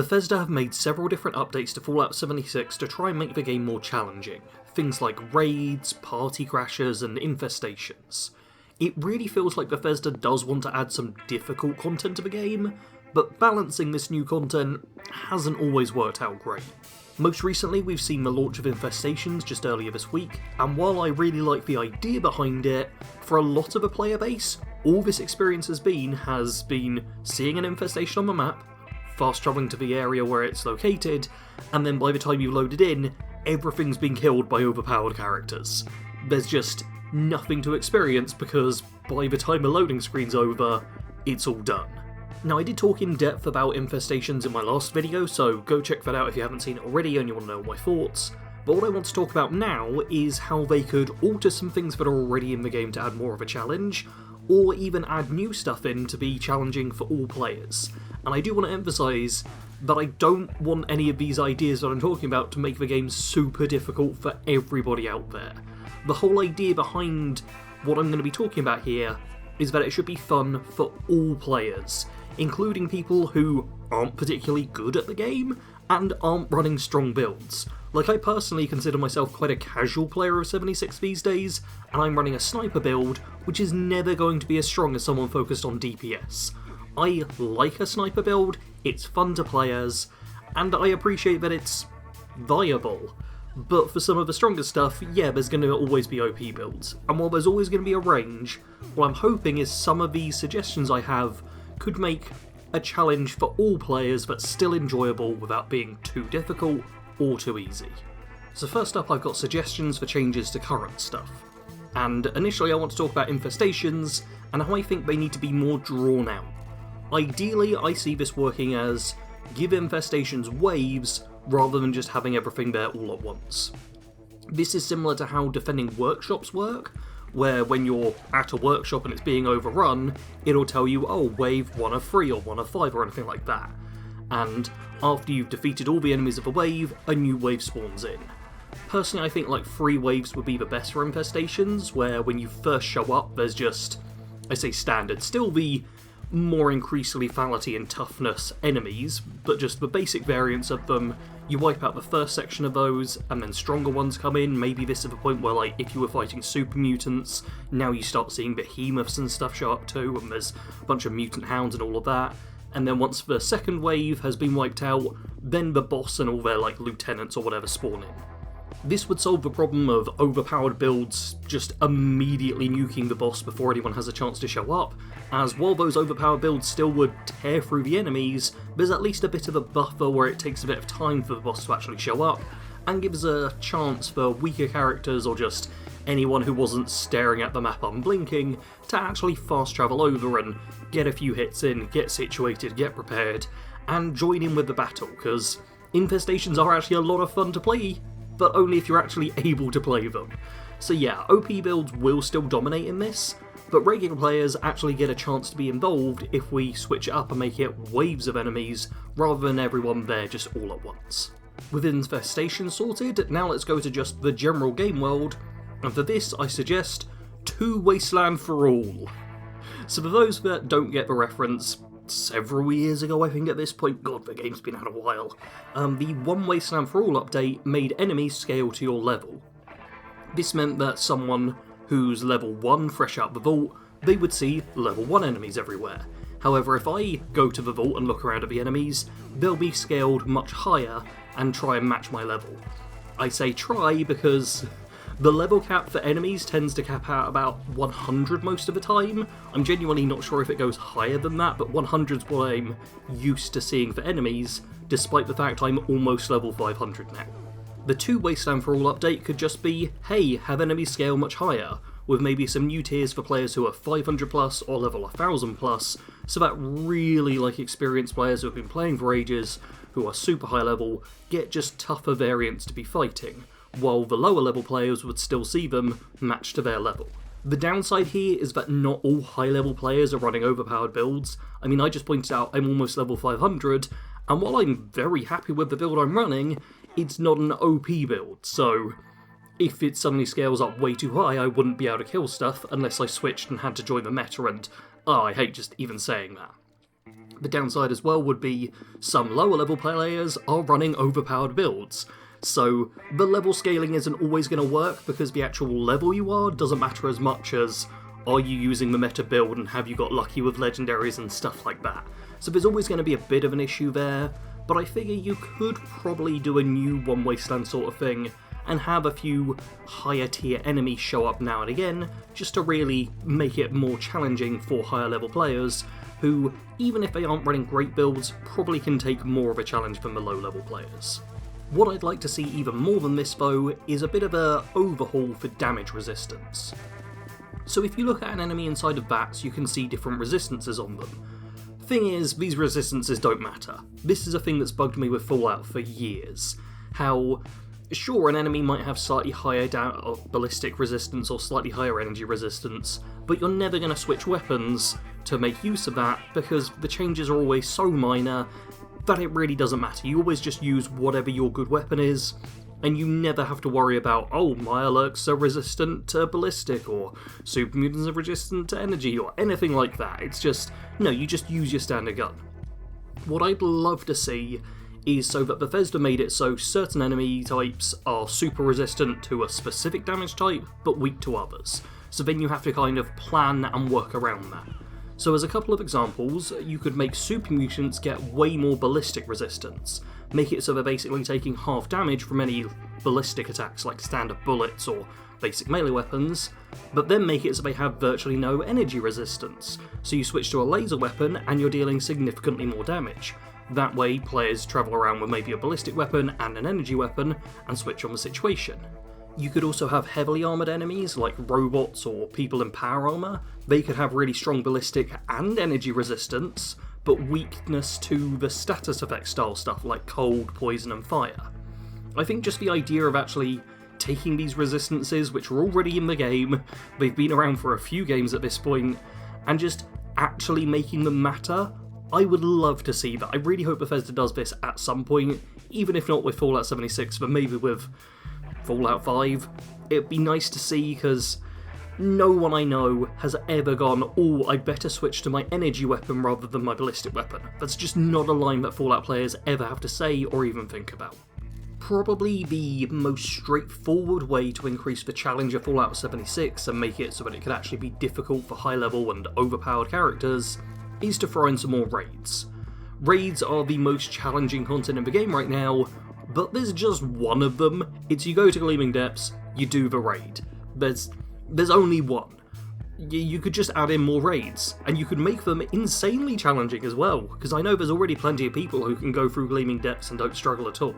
Bethesda have made several different updates to Fallout 76 to try and make the game more challenging. Things like raids, party crashes, and infestations. It really feels like Bethesda does want to add some difficult content to the game, but balancing this new content hasn't always worked out great. Most recently we've seen the launch of Infestations just earlier this week, and while I really like the idea behind it, for a lot of the player base, all this experience has been seeing an infestation on the map, fast travelling to the area where it's located, and then by the time you load it in, everything's been killed by overpowered characters. There's just nothing to experience because by the time the loading screen's over, it's all done. Now I did talk in depth about infestations in my last video, so go check that out if you haven't seen it already and you want to know my thoughts. But what I want to talk about now is how they could alter some things that are already in the game to add more of a challenge, or even add new stuff in to be challenging for all players. And I do want to emphasise that I don't want any of these ideas that I'm talking about to make the game super difficult for everybody out there. The whole idea behind what I'm going to be talking about here is that it should be fun for all players, including people who aren't particularly good at the game and aren't running strong builds. Like, I personally consider myself quite a casual player of 76 these days, and I'm running a sniper build, which is never going to be as strong as someone focused on DPS. I like a sniper build, it's fun to play as, and I appreciate that it's viable. But for some of the stronger stuff, yeah, there's going to always be OP builds. And while there's always going to be a range, what I'm hoping is some of these suggestions I have could make a challenge for all players that's still enjoyable without being too difficult or too easy. So first up, I've got suggestions for changes to current stuff. And initially I want to talk about infestations and how I think they need to be more drawn out. Ideally, I see this working as give infestations waves rather than just having everything there all at once. This is similar to how defending workshops work, where when you're at a workshop and it's being overrun, it'll tell you, oh, wave 1 of 3 or 1 of 5 or anything like that. And after you've defeated all the enemies of a wave, a new wave spawns in. Personally, I think like 3 waves would be the best for infestations, where when you first show up, there's just, I say standard, still the more increased lethality and toughness enemies, but just the basic variants of them. You wipe out the first section of those, and then stronger ones come in. Maybe this is the point where, like, if you were fighting super mutants, now you start seeing behemoths and stuff show up too, and there's a bunch of mutant hounds and all of that. And then once the second wave has been wiped out, then the boss and all their, like, lieutenants or whatever spawn in. This would solve the problem of overpowered builds just immediately nuking the boss before anyone has a chance to show up, as while those overpowered builds still would tear through the enemies, there's at least a bit of a buffer where it takes a bit of time for the boss to actually show up, and gives a chance for weaker characters or just anyone who wasn't staring at the map unblinking to actually fast travel over and get a few hits in, get situated, get prepared, and join in with the battle, because infestations are actually a lot of fun to play, but only if you're actually able to play them. So yeah, OP builds will still dominate in this, but regular players actually get a chance to be involved if we switch it up and make it waves of enemies rather than everyone there just all at once. With infestation sorted, now let's go to just the general game world, and for this I suggest 2 Wasteland for all. So for those that don't get the reference, several years ago I think at this point, god, the game's been out a while, the 1 Wasteland for All update made enemies scale to your level. This meant that someone who's level 1 fresh out the vault, they would see level 1 enemies everywhere. However, if I go to the vault and look around at the enemies, they'll be scaled much higher and try and match my level. I say try because the level cap for enemies tends to cap out about 100 most of the time. I'm genuinely not sure if it goes higher than that, but 100's what I'm used to seeing for enemies, despite the fact I'm almost level 500 now. The 2 Wasteland for All update could just be, hey, have enemies scale much higher, with maybe some new tiers for players who are 500 plus or level 1000 plus, so that really experienced players who have been playing for ages, who are super high level, get just tougher variants to be fighting, while the lower level players would still see them matched to their level. The downside here is that not all high level players are running overpowered builds. I mean, I just pointed out I'm almost level 500, and while I'm very happy with the build I'm running, it's not an OP build, so if it suddenly scales up way too high, I wouldn't be able to kill stuff unless I switched and had to join the meta, and I hate just even saying that. The downside as well would be some lower level players are running overpowered builds. So the level scaling isn't always going to work because the actual level you are doesn't matter as much as are you using the meta build and have you got lucky with legendaries and stuff like that. So there's always going to be a bit of an issue there, but I figure you could probably do a new One Wasteland sort of thing and have a few higher tier enemies show up now and again, just to really make it more challenging for higher level players, who, even if they aren't running great builds, probably can take more of a challenge than the low level players. What I'd like to see even more than this though, is a bit of a overhaul for damage resistance. So if you look at an enemy inside of bats, you can see different resistances on them. Thing is, these resistances don't matter. This is a thing that's bugged me with Fallout for years. How, sure, an enemy might have slightly higher ballistic resistance or slightly higher energy resistance, but you're never going to switch weapons to make use of that because the changes are always so minor that it really doesn't matter. You always just use whatever your good weapon is, and you never have to worry about, oh, my alerts are resistant to ballistic, or super mutants are resistant to energy, or anything like that. It's just, no, you just use your standard gun. What I'd love to see is so that Bethesda made it so certain enemy types are super resistant to a specific damage type, but weak to others. So then you have to kind of plan and work around that. So as a couple of examples, you could make super mutants get way more ballistic resistance. Make it so they're basically taking half damage from any ballistic attacks like standard bullets or basic melee weapons, but then make it so they have virtually no energy resistance. So you switch to a laser weapon and you're dealing significantly more damage. That way players travel around with maybe a ballistic weapon and an energy weapon and switch on the situation. You could also have heavily armoured enemies like robots or people in power armour. They could have really strong ballistic and energy resistance, but weakness to the status effect style stuff like cold, poison and fire. I think just the idea of actually taking these resistances, which are already in the game, they've been around for a few games at this point, and just actually making them matter, I would love to see that. I really hope Bethesda does this at some point, even if not with Fallout 76, but maybe with Fallout 5. It'd be nice to see, because no one I know has ever gone, oh, I'd better switch to my energy weapon rather than my ballistic weapon. That's just not a line that Fallout players ever have to say or even think about. Probably the most straightforward way to increase the challenge of Fallout 76 and make it so that it could actually be difficult for high level and overpowered characters is to throw in some more raids. Raids are the most challenging content in the game right now, but there's just one of them. It's you go to Gleaming Depths, you do the raid. There's only one. You could just add in more raids, and you could make them insanely challenging as well, because I know there's already plenty of people who can go through Gleaming Depths and don't struggle at all.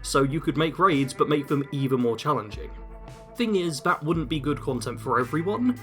So you could make raids, but make them even more challenging. Thing is, that wouldn't be good content for everyone,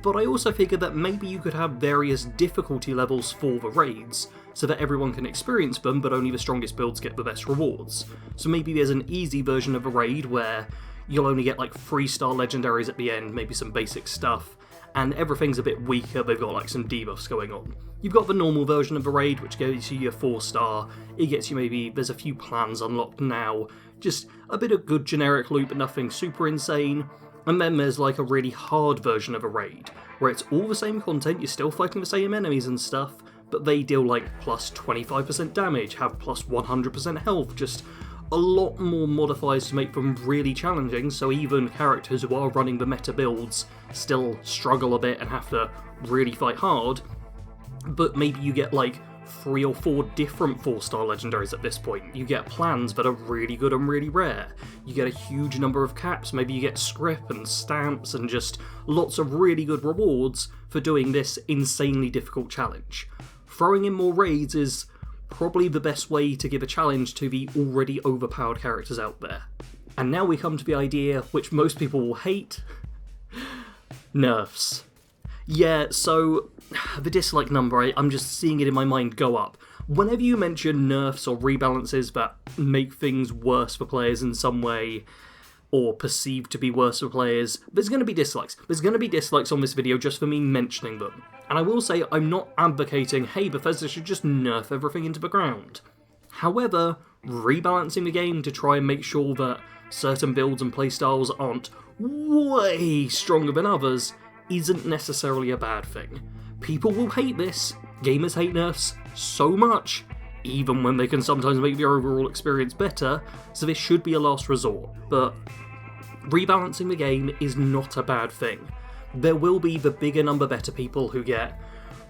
but I also figure that maybe you could have various difficulty levels for the raids, so that everyone can experience them, but only the strongest builds get the best rewards. So maybe there's an easy version of a raid where you'll only get like 3-star legendaries at the end, maybe some basic stuff, and everything's a bit weaker, they've got like some debuffs going on. You've got the normal version of the raid, which gives you your 4-star, it gets you maybe, there's a few plans unlocked now, just a bit of good generic loot but nothing super insane. And then there's like a really hard version of a raid, where it's all the same content, you're still fighting the same enemies and stuff, but they deal like plus 25% damage, have plus 100% health, just a lot more modifiers to make them really challenging, so even characters who are running the meta builds still struggle a bit and have to really fight hard, but maybe you get like 3 or 4 different 4-star legendaries at this point. You get plans that are really good and really rare. You get a huge number of caps, maybe you get script and stamps and just lots of really good rewards for doing this insanely difficult challenge. Throwing in more raids is probably the best way to give a challenge to the already overpowered characters out there. And now we come to the idea which most people will hate. Nerfs. Yeah, so the dislike number, I'm just seeing it in my mind go up. Whenever you mention nerfs or rebalances that make things worse for players in some way, or perceived to be worse for players, there's going to be dislikes. There's going to be dislikes on this video just for me mentioning them. And I will say I'm not advocating, hey, Bethesda should just nerf everything into the ground. However, rebalancing the game to try and make sure that certain builds and playstyles aren't way stronger than others isn't necessarily a bad thing. people will hate this. Gamers hate nerfs so much, even when they can sometimes make the overall experience better, so this should be a last resort. But rebalancing the game is not a bad thing. There will be the bigger number better people who get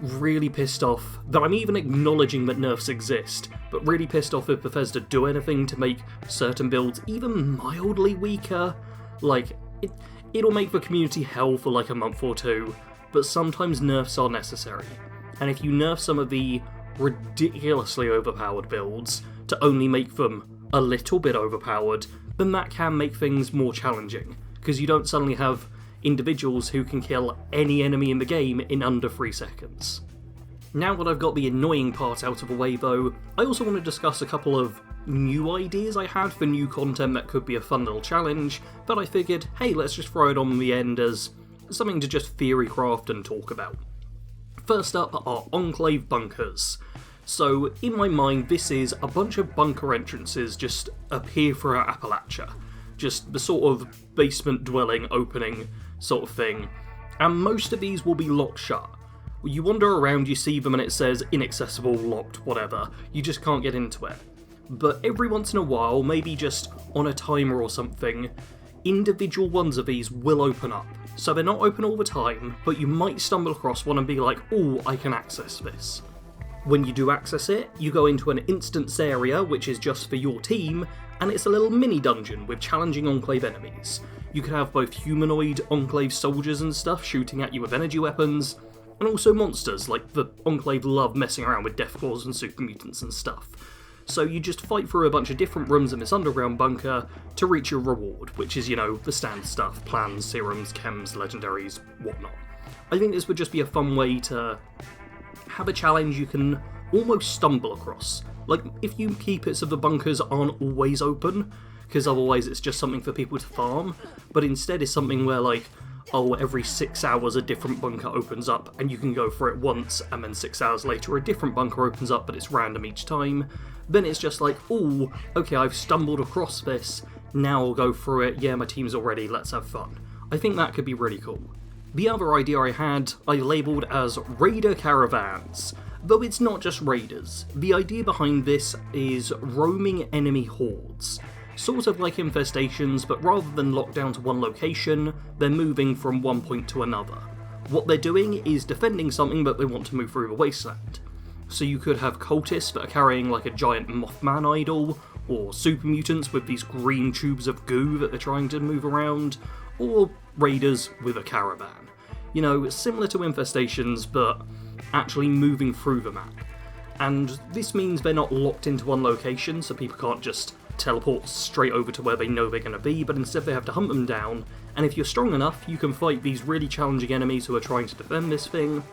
really pissed off that I'm even acknowledging that nerfs exist, but really pissed off if Bethesda do anything to make certain builds even mildly weaker. Like, it'll make the community hell for like a month or two, but sometimes nerfs are necessary. And if you nerf some of the ridiculously overpowered builds to only make them a little bit overpowered, then that can make things more challenging, because you don't suddenly have individuals who can kill any enemy in the game in under 3 seconds. Now that I've got the annoying part out of the way though, I also want to discuss a couple of new ideas I had for new content that could be a fun little challenge, but I figured, hey, let's just throw it on the end as something to just theory craft and talk about. First up are Enclave bunkers. So, in my mind, this is a bunch of bunker entrances just appear throughout Appalachia. Just the sort of basement dwelling opening sort of thing. And most of these will be locked shut. You wander around, you see them and it says inaccessible, locked, whatever. You just can't get into it. But every once in a while, maybe just on a timer or something, individual ones of these will open up. So they're not open all the time, but you might stumble across one and be like, oh, I can access this. When you do access it, you go into an instance area, which is just for your team, and it's a little mini dungeon with challenging Enclave enemies. You can have both humanoid Enclave soldiers and stuff shooting at you with energy weapons, and also monsters, like the Enclave love messing around with Deathclaws and super mutants and stuff. So you just fight through a bunch of different rooms in this underground bunker to reach your reward, which is, the standard stuff, plans, serums, chems, legendaries, whatnot. I think this would just be a fun way to have a challenge you can almost stumble across. Like, if you keep it so the bunkers aren't always open, because otherwise it's just something for people to farm, but instead it's something where, like, every 6 hours a different bunker opens up, and you can go for it once, and then 6 hours later a different bunker opens up, but it's random each time, then it's just like, oh, okay, I've stumbled across this, now I'll go through it, yeah, my team's all ready, let's have fun. I think that could be really cool. The other idea I had, I labelled as Raider Caravans. Though it's not just raiders. The idea behind this is roaming enemy hordes. Sort of like infestations, but rather than locked down to one location, they're moving from one point to another. What they're doing is defending something, but they want to move through the wasteland. So you could have cultists that are carrying like a giant Mothman idol, or super mutants with these green tubes of goo that they're trying to move around, or raiders with a caravan. Similar to infestations, but actually moving through the map. And this means they're not locked into one location, so people can't just teleport straight over to where they know they're going to be, but instead they have to hunt them down, and if you're strong enough, you can fight these really challenging enemies who are trying to defend this thing,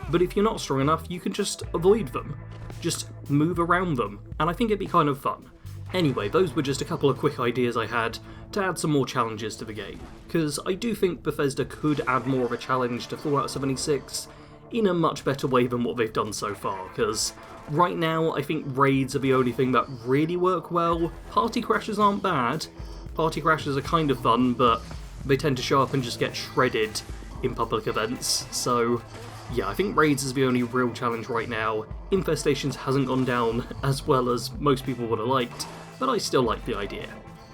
but if you're not strong enough, you can just avoid them. Just move around them, and I think it'd be kind of fun. Anyway, those were just a couple of quick ideas I had to add some more challenges to the game, because I do think Bethesda could add more of a challenge to Fallout 76 in a much better way than what they've done so far, because right now I think raids are the only thing that really work well. Party crashes aren't bad. Party crashes are kind of fun, but they tend to show up and just get shredded in public events, so yeah, I think raids is the only real challenge right now. Infestations hasn't gone down as well as most people would have liked, but I still like the idea.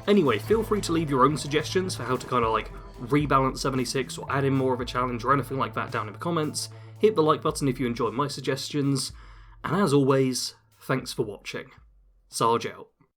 Anyway, feel free to leave your own suggestions for how to kind of like rebalance 76 or add in more of a challenge or anything like that down in the comments. Hit the like button if you enjoyed my suggestions, and as always, thanks for watching. Sarge out.